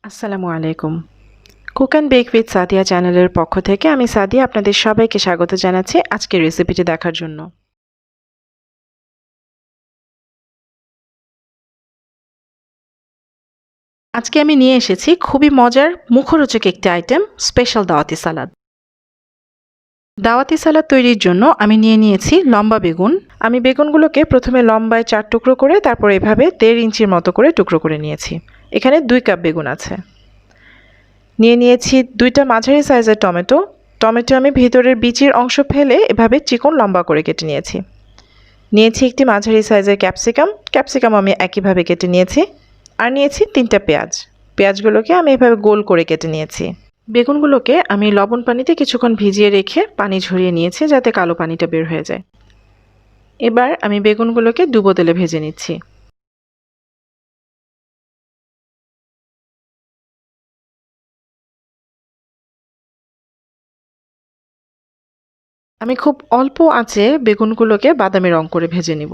আসসালামু আলাইকুম। Cook and bake with Sadia চ্যানেলের পক্ষ থেকে আমি সাদিয়া আপনাদের সবাইকে স্বাগত জানাচ্ছি আজকের রেসিপিটি দেখার জন্য। আজকে আমি নিয়ে এসেছি খুবই মজার মুখরোচক একটি আইটেম, স্পেশাল দাওয়াতি সালাদ। দাওয়াতি সালাদ তৈরির জন্য আমি নিয়ে নিয়েছি লম্বা বেগুন। আমি বেগুনগুলোকে প্রথমে লম্বায় 4 টুকরো করে তারপর এভাবে 1.5 ইঞ্চির মতো করে টুকরো করে নিয়েছি। এখানে 2 কাপ বেগুন আছে। নিয়ে নিয়েছি 2টা মাঝারি সাইজের টমেটো। টমেটো আমি ভিতরের বিচির অংশ ফেলে এভাবে চিকন লম্বা করে কেটে নিয়েছি। নিয়েছি একটি মাঝারি সাইজের ক্যাপসিকাম আমি একইভাবে কেটে নিয়েছি। আর নিয়েছি 3টা পেঁয়াজ। পেঁয়াজগুলোকে আমি এভাবে গোল করে কেটে নিয়েছি। বেগুনগুলোকে আমি লবণ পানিতে কিছুক্ষণ ভিজিয়ে রেখে পানি ঝরিয়ে নিয়েছি যাতে কালো পানিটা বের হয়ে যায়। এবার আমি বেগুনগুলোকে ডুবো তেলে ভেজে নিচ্ছি। আমি খুব অল্প আঁচে বেগুনগুলোকে বাদামি রং করে ভেজে নিব।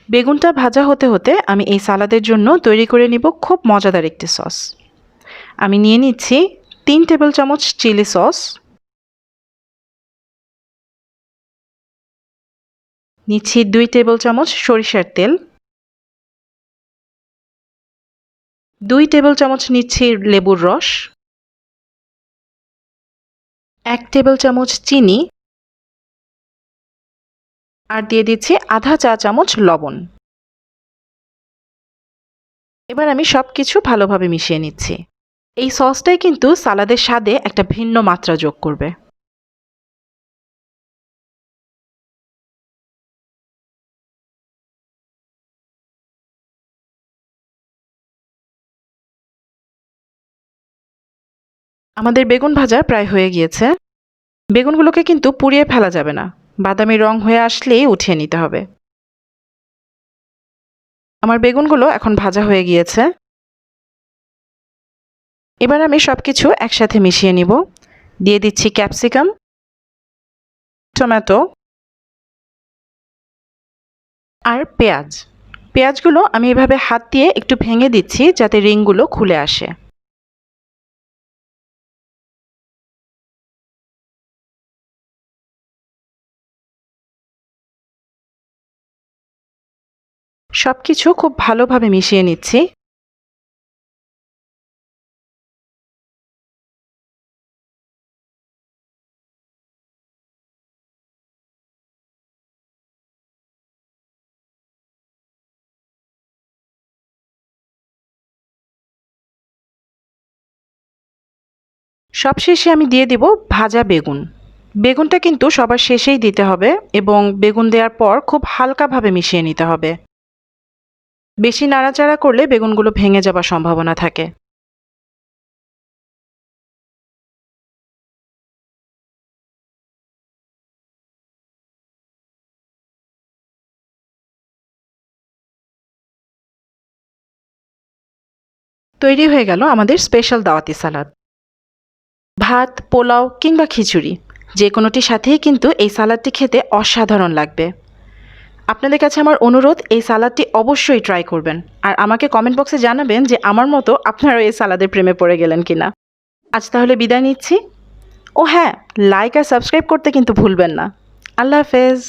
বেগুনটা ভাজা হতে হতে আমি এই সালাদের জন্য তৈরি করে নিব খুব মজাদার একটি সস। আমি নিয়ে নিচ্ছি 3 টেবিল চামচ চিলি সস, নিচ্ছি 2 টেবিল চামচ সরিষার তেল, 2 টেবিল চামচ নিচ্ছি লেবুর রস, 1 টেবিল চামচ চিনি আর দিয়ে দিচ্ছি আধা চা চামচ লবণ। এবার আমি সব কিছু ভালোভাবে মিশিয়ে নিচ্ছি। এই সসটাই কিন্তু সালাদের স্বাদে একটা ভিন্ন মাত্রা যোগ করবে। আমাদের বেগুন ভাজা প্রায় হয়ে গিয়েছে। বেগুনগুলোকে কিন্তু পুড়িয়ে ফেলা যাবে না, বাদামি রং হয়ে আসলেই উঠিয়ে নিতে হবে। আমার বেগুনগুলো এখন ভাজা হয়ে গিয়েছে। এবার আমি সবকিছু একসাথে মিশিয়ে নিব। দিয়ে দিচ্ছি ক্যাপসিকাম, টমেটো আর পেঁয়াজ। পেঁয়াজগুলো আমি এভাবে হাত দিয়ে একটু ভেঙে দিচ্ছি যাতে রিংগুলো খুলে আসে। সবকিছু খুব ভালোভাবে মিশিয়ে নিচ্ছি। সবশেষে আমি দিয়ে দিব ভাজা বেগুন। বেগুনটা কিন্তু সবার শেষেই দিতে হবে এবং বেগুন দেওয়ার পর খুব হালকাভাবে মিশিয়ে নিতে হবে। বেশি নাড়াচাড়া করলে বেগুনগুলো ভেঙে যাবার সম্ভাবনা থাকে। তৈরি হয়ে গেল আমাদের স্পেশাল দাওয়াতি সালাদ। ভাত, পোলাও কিংবা খিচুড়ি যে কোনোটির সাথেই কিন্তু এই সালাদটি খেতে অসাধারণ লাগবে। আপনাদের কাছে আমার অনুরোধ, এই সালাদটি অবশ্যই ট্রাই করবেন আর আমাকে কমেন্ট বক্সে জানাবেন যে আমার মতো আপনারাও এই সালাদের প্রেমে পড়ে গেলেন কিনা। আজ তাহলে বিদায় নিচ্ছি। ও হ্যাঁ, লাইক আর সাবস্ক্রাইব করতে কিন্তু ভুলবেন না। আল্লাহ হাফেজ।